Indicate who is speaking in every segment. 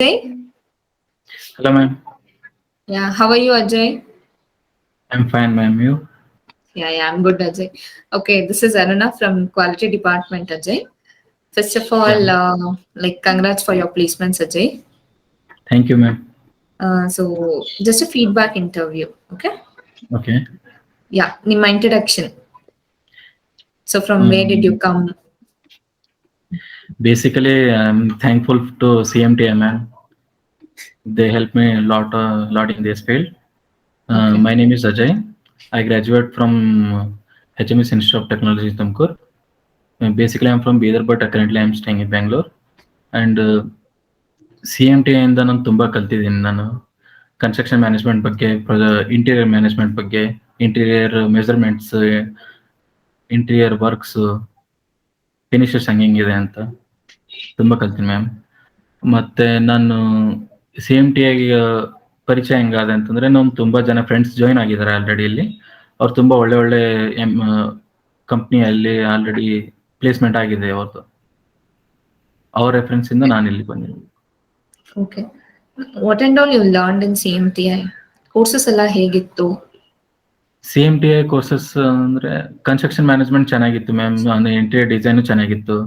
Speaker 1: Ajay?
Speaker 2: Hello, ma'am.
Speaker 1: Yeah, how are you, Ajay?
Speaker 2: I'm fine, ma'am. You?
Speaker 1: Yeah, I'm good, Ajay. Okay, this is Aruna from Quality Department, Ajay. First of
Speaker 2: Yeah.
Speaker 1: all, congrats for your placements, Ajay.
Speaker 2: Thank you, ma'am.
Speaker 1: So, just a feedback interview, okay?
Speaker 2: Okay.
Speaker 1: Yeah, my introduction. So, from where did you
Speaker 2: Um,
Speaker 1: come?
Speaker 2: Basically, I'm thankful to CMTI, ma'am. They helped me lot in this field.
Speaker 1: Okay,
Speaker 2: My name is Ajay. I graduate from HMS Institute of Technology, Tumakuru. Basically, I'm from Bidar, but currently I'm staying in Bangalore. And CMTI ಇಂದ ನಾನು ತುಂಬಾ ಕಲ್ತಿದ್ದೀನಿ ನಾನು construction management ಬಗ್ಗೆ, interior management ಬಗ್ಗೆ, interior measurements, interior works, finishes ಹಂಗಿದೆ ಅಂತ ತುಂಬಾ ಕಲ್ತೀನಿ ಮ್ಯಾಮ್. ಮತ್ತೆ ನಾನು CMTI ಪರಿಚಯ ಹೆಂಗಾದೆ ಅಂತಂದ್ರೆ, ನಾವು ತುಂಬಾ ಜನ ಫ್ರೆಂಡ್ಸ್ ಜಾಯ್ನ್ ಆಗಿದ್ದಾರೆ ಆಲ್ರೆಡಿ ಇಲ್ಲಿ. ಅವ್ರು ತುಂಬಾ ಒಳ್ಳೆ ಒಳ್ಳೆ ಕಂಪ್ನಿಯಲ್ಲಿ ಆಲ್ರೆಡಿ ಪ್ಲೇಸ್ಮೆಂಟ್ ಆಗಿದೆ ಅವ್ರದ್ದು. ಅವ್ರ ರೆಫರೆನ್ಸ್ ಇಂದ ನಾನು ಇಲ್ಲಿ ಬಂದಿದ್ದೀನಿ.
Speaker 1: okay. What and all you learned in CMTI? Courses ಎಲ್ಲ ಹೇಗಿತ್ತು?
Speaker 2: CMTI ಕೋರ್ಸಸ್ ಅಂದ್ರೆ ಕನ್ಸ್ಟ್ರಕ್ಷನ್ ಮ್ಯಾನೇಜ್ಮೆಂಟ್ ಚೆನ್ನಾಗಿತ್ತು ಮ್ಯಾಮ್. ಅಂದ್ರೆ ಇಂಟೀರಿಯರ್ ಡಿಸೈನ್ ಚೆನ್ನಾಗಿತ್ತು.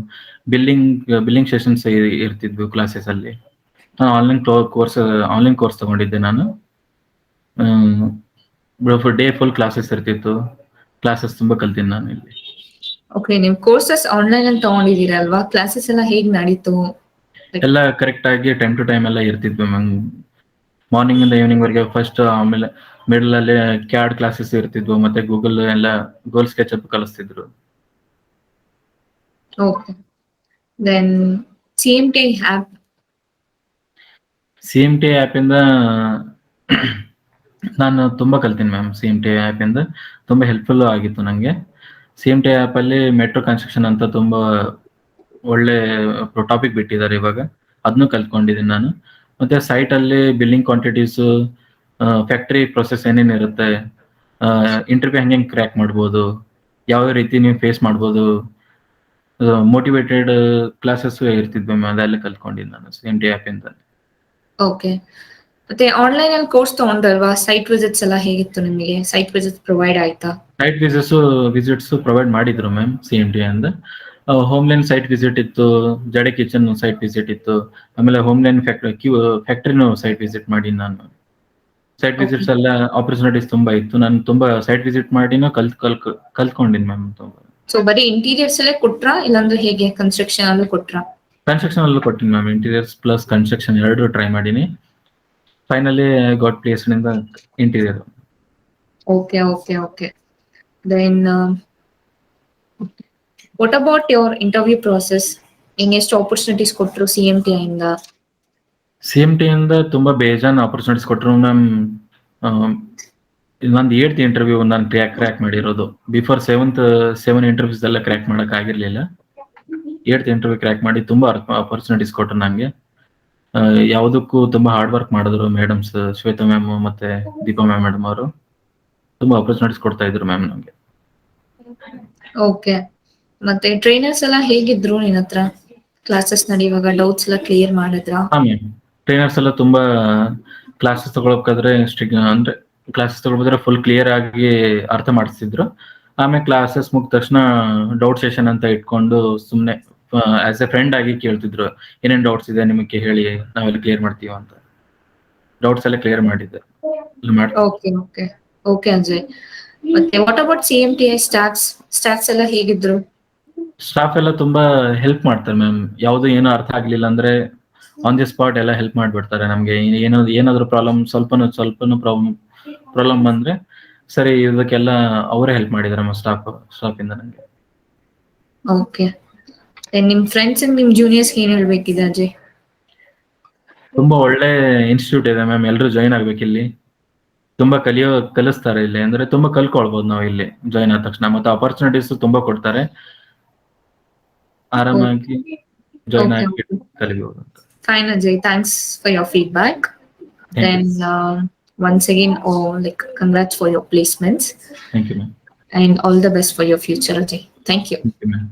Speaker 2: ಬಿಲ್ಲಿಂಗ್ ಸೆಷನ್ಸ್ ಇರ್ತಿದ್ವು ಕ್ಲಾಸಸ್ ಅಲ್ಲಿ. ನಾನು ಆನ್ಲೈನ್ ಕೋರ್ಸ್ ತಗೊಂಡಿದ್ದೆ ನಾನು. ಡೇ ಫುಲ್ ಕ್ಲಾಸಸ್ ಇರ್ತಿತ್ತು. ಕ್ಲಾಸಸ್ ತುಂಬಾ ಕಲ್ತೀನಿ ನಾನು ಇಲ್ಲಿ.
Speaker 1: ಓಕೆ, ನೀವು ಕೋರ್ಸಸ್ ಆನ್ಲೈನ್ ಅಲ್ಲಿ ತಗೊಂಡಿದ್ದೀರಲ್ವಾ? ಕ್ಲಾಸಸ್ ಎಲ್ಲ ಹೇಗ್ ನಡೀತು?
Speaker 2: ಎಲ್ಲ ಕರೆಕ್ಟ್ ಆಗಿ ಟೈಮ್ ಟು ಟೈಮ್ ಎಲ್ಲ ಇರ್ತಿದ್ವಿ ಮ್ಯಾಮ್. ಮಾರ್ನಿಂಗ್ ಇಂದ ಈವ್ನಿಂಗ್ ವರೆಗೆ ಫಸ್ಟ್, ಆಮೇಲೆ ಮಿಡಲ್ ಅಲ್ಲಿ ಕ್ಯಾಡ್ ಕ್ಲಾಸಸ್ ಇರ್ತಿದ್ವು, ಮತ್ತೆ ಗೂಗಲ್ ಸ್ಕೆಚ್ ಕಲಿಸ್ತಿದ್ರು.
Speaker 1: Okay, then CMTI app.
Speaker 2: CMTI app ಇಂದ ನಾನು ತುಂಬಾ ಕಲ್ತೀನಿ ಮ್ಯಾಮ್. CMTI ಆ್ಯಪ್ ಇಂದ ತುಂಬಾ ಹೆಲ್ಪ್ಫುಲ್ ಆಗಿತ್ತು ನಂಗೆ. CMTI ಆ್ಯಪ್ ಅಲ್ಲಿ ಮೆಟ್ರೋ ಕನ್ಸ್ಟ್ರಕ್ಷನ್ ಅಂತ ತುಂಬಾ ಒಳ್ಳೆ ಟಾಪಿಕ್ ಬಿಟ್ಟಿದ್ದಾರೆ ಇವಾಗ. ಅದನ್ನು ಕಲ್ತ್ಕೊಂಡಿದ್ದೀನಿ ನಾನು. ಮತ್ತೆ ಸೈಟ್ ಅಲ್ಲಿ ಬಿಲ್ಲಿಂಗ್ ಕ್ವಾಂಟಿಟೀಸ್, ಫ್ಯಾಕ್ಟರಿ ಪ್ರೊಸೆಸ್ ಏನೇನಿರುತ್ತೆ, ಇಂಟರ್ವ್ಯೂ ಹೆಂಗೆ ಕ್ರ್ಯಾಕ್ ಮಾಡ್ಬೋದು, ಯಾವ ರೀತಿ ನೀವು ಫೇಸ್ ಮಾಡ್ಬೋದು, ಮೋಟಿವೇಟೆಡ್ ಕ್ಲಾಸಸ್ ಇರ್ತಿದ್ವಿ ಮ್ಯಾಮ್. ಅದೆಲ್ಲ ಕಲ್ತ್ಕೊಂಡಿದ್ದೀನಿ ನಾನು CMTI ಆ್ಯಪ್ ಇಂದ.
Speaker 1: ಓಕೆ, ಮತ್ತೆ ಆನ್ಲೈನ್ ಅಲ್ಲಿ ಕೋರ್ಸ್ ತಗೊಂಡ್ರಲ್ವಾ? ಸೈಟ್ ವಿಸಿಟ್ಸ್ ಎಲ್ಲ ಹೇಗಿತ್ತು ನಿಮಗೆ? ಸೈಟ್ ವಿಸಿಟ್ಸ್ ಪ್ರೊವೈಡ್ ಆಯ್ತಾ?
Speaker 2: ಸೈಟ್ ವಿಸಿಟ್ಸ್ ಪ್ರೊವೈಡ್ ಮಾಡಿದ್ರು ಮ್ಯಾಮ್ CMTI ಅಂದ. ಹೋಮ್ಲೈನ್ ಸೈಟ್ ವಿಸಿಟ್ ಇತ್ತು, ಜಡೆ ಕಿಚನ್ ಸೈಟ್ ವಿಸಿಟ್ ಇತ್ತು, ಆಮೇಲೆ ಹೋಮ್ಲೈನ್ ಫ್ಯಾಕ್ಟ್ರಿನೂ ಸೈಟ್ ವಿಸಿಟ್ ಮಾಡಿ ನಾನು. ಸೈಟ್
Speaker 1: ಓಕೆ,
Speaker 2: ವಿಸಿಟ್ಸ್ ಎಲ್ಲ ಆಪರ್ಚುನಿಟೀಸ್ ತುಂಬಾ ಇತ್ತು. ನಾನು ತುಂಬಾ ಸೈಟ್ ವಿಸಿಟ್ ಮಾಡಿನೂ ಕಲ್ತ್ಕೊಂಡಿನಿ ಮ್ಯಾಮ್. ತುಂಬಾ
Speaker 1: ಸೊ ಬರೀ ಇಂಟೀರಿಯರ್ಸ್ ಅಲ್ಲೇ ಕೊಟ್ರಾ, ಇಲ್ಲಾಂದ್ರೆ ಹೇಗೆ ಕನ್ಸ್ಟ್ರಕ್ಷನ್ ಅಲ್ಲೂ ಕೊಟ್ರಾ?
Speaker 2: ಕನ್ಸ್ಟ್ರಕ್ಷನ್ ಅಲ್ಲೂ ಕೊಟ್ಟಿನಿ ಮ್ಯಾಮ್. ಇಂಟೀರಿಯರ್ಸ್ ಪ್ಲಸ್ ಕನ್ಸ್ಟ್ರಕ್ಷನ್ ಎರಡು ಟ್ರೈ ಮಾಡೀನಿ. Finally got placed in the interior.
Speaker 1: Okay okay okay, then what about your interview process? ನಿಂಗೆ ಎಷ್ಟು ಆಪರ್ಚುನಿಟೀಸ್ ಕೊಟ್ಟರು CMTI ಇಂದ?
Speaker 2: CMTI ಇಂದ ತುಂಬಾ ಬೇಜಾನ್ ಆಪರ್ಚುನಿಟೀಸ್ ಕೊಟ್ಟರು ಮ್ಯಾಮ್. ನಂದು 8th ಇಂಟರ್ವ್ಯೂ ನಾನು ಕ್ರ್ಯಾಕ್ ಮಾಡಿರೋದು. ಬಿಫೋರ್ 7 ಇಂಟರ್ವ್ಯೂಸ್ ಎಲ್ಲ ಕ್ರ್ಯಾಕ್ ಮಾಡಕ್ ಆಗಿರ್ಲಿಲ್ಲ. 8th ಇಂಟರ್ವ್ಯೂ ಕ್ರ್ಯಾಕ್ ಮಾಡಿ ತುಂಬಾ ಆಪರ್ಚುನಿಟೀಸ್ ಕೊಟ್ಟರು ನಂಗೆ. ಯಾವುದಕ್ಕೂ ತುಂಬಾ ಹಾರ್ಡ್ ವರ್ಕ್ ಮಾಡಿದ್ರು ಮೇಡಮ್ಸ್, ಶ್ವೇತಾ ಮ್ಯಾಮ್ ಮತ್ತೆ ದೀಪಾ ಮ್ಯಾಮ್ ಮೇಡಮ್ ಅವರು ತುಂಬಾ ಆಪರ್ಚುನಿಟೀಸ್ ಕೊಡ್ತಾ ಇದ್ರು ಮ್ಯಾಮ್ ನಮ್ಗೆ.
Speaker 1: ಓಕೆ, ಮತ್ತೆ ಟ್ರೈನರ್ಸ್ ಎಲ್ಲ ಹೇಗಿದ್ರು ನಿನ್ನ ಹತ್ರ? ಕ್ಲಾಸಸ್ ನಡೆಯುವಾಗ ಡೌಟ್ಸ್ ಎಲ್ಲ ಕ್ಲಿಯರ್ ಮಾಡಿದ್ರಾ?
Speaker 2: ಹಾ ಮ್ಯಾಮ್, ಟ್ರೈನರ್ಸ್ ಎಲ್ಲ ತುಂಬಾ ಕ್ಲಾಸಸ್ ತಗೊಳಕಾದ್ರೆ ಅಂದ್ರೆ ಕ್ಲಾಸಸ್ ತಗೊಳ್ಬೇಕಾದ್ರೆ ಫುಲ್ ಕ್ಲಿಯರ್ ಆಗಿ ಅರ್ಥ ಮಾಡಿಸ್ತಿದ್ರು. ಆಮೇಲೆ ಕ್ಲಾಸಸ್ ಮುಗಿದ ತಕ್ಷಣ ಡೌಟ್ ಸೆಷನ್ ಅಂತ ಇಟ್ಕೊಂಡು ಸುಮ್ನೆ ಆಸ್ ಎ ಫ್ರೆಂಡ್ ಆಗಿ ಕೇಳ್ತಿದ್ರು, ಏನೇನ್ ಡೌಟ್ಸ್ ಇದೆ ನಿಮಗೆ ಹೇಳಿ, ನಾವೆಲ್ಲ ಕ್ಲಿಯರ್ ಮಾಡ್ತೀವಿ ಅಂತ. ಡೌಟ್ಸ್ ಎಲ್ಲ ಕ್ಲಿಯರ್ ಮಾಡಿದ್ದೆ.
Speaker 1: ಓಕೆ ಓಕೆ ಓಕೆ ಅಜಯ್, ಮತ್ತೆ ವಾಟ್ ಅಬೌಟ್ CMTI ಸ್ಟಾಫ್ಸ್ ಎಲ್ಲ ಹೇಗಿದ್ರು?
Speaker 2: ಸ್ಟಾಫ್ ಎಲ್ಲ ತುಂಬಾ ಹೆಲ್ಪ್ ಮಾಡ್ತಾರೆ ಮ್ಯಾಮ್. ಯಾವ್ದು ಏನೋ ಅರ್ಥ ಆಗ್ಲಿಲ್ಲ ಅಂದ್ರೆ ಆನ್ ದಿ ಸ್ಪಾಟ್ ಎಲ್ಲ ಹೆಲ್ಪ್ ಮಾಡ್ಬಿಡ್ತಾರೆ ನಮ್ಗೆ. ಏನಾದ್ರು ಸ್ವಲ್ಪನೂ ಪ್ರಾಬ್ಲಮ್ ಬಂದ್ರೆ ಸರಿ, ಇದಕ್ಕೆಲ್ಲ ಅವರೇ ಹೆಲ್ಪ್ ಮಾಡಿದಾರೆ ಸ್ಟಾಫ್ ಇಂದ ನಂಗೆ.
Speaker 1: ಓಕೆ, ನಿಮ್ ಫ್ರೆಂಡ್ಸ್ ಅಂಡ್ ನಿಮ್ ಜೂನಿಯರ್ಸ್ ಏನ್ ಹೇಳ್ಬೇಕಿದೆ ಅಜಯ್?
Speaker 2: ತುಂಬಾ ಒಳ್ಳೆ ಇನ್ಸ್ಟಿಟ್ಯೂಟ್ ಇದೆ ಮ್ಯಾಮ್. ಎಲ್ರು ಜಾಯ್ನ್ ಆಗ್ಬೇಕು ಇಲ್ಲಿ. ತುಂಬಾ ಕಲಿಸ್ತಾರೆ ಇಲ್ಲಿ. ಅಂದ್ರೆ ತುಂಬಾ ಕಲ್ಕೊಳ್ಬಹುದು ನಾವು ಇಲ್ಲಿ ಜಾಯ್ನ್ ಆದ ತಕ್ಷಣ. ಮತ್ತೆ ಆಪರ್ಚುನಿಟೀಸ್ ತುಂಬಾ ಕೊಡ್ತಾರೆ. ಆರಾಮಾಗಿ ಜಾಯ್ನ್
Speaker 1: Okay,
Speaker 2: ಆಗಿ ಕಲಿಬಹುದು ಅಂತ.
Speaker 1: fine Ajay, thanks for your feedback.
Speaker 2: Thank
Speaker 1: Then
Speaker 2: you.
Speaker 1: once again, congrats for your placements
Speaker 2: Thank you, ma'am.
Speaker 1: and all the best for your future, Ajay. Thank you.
Speaker 2: Thank you, ma'am.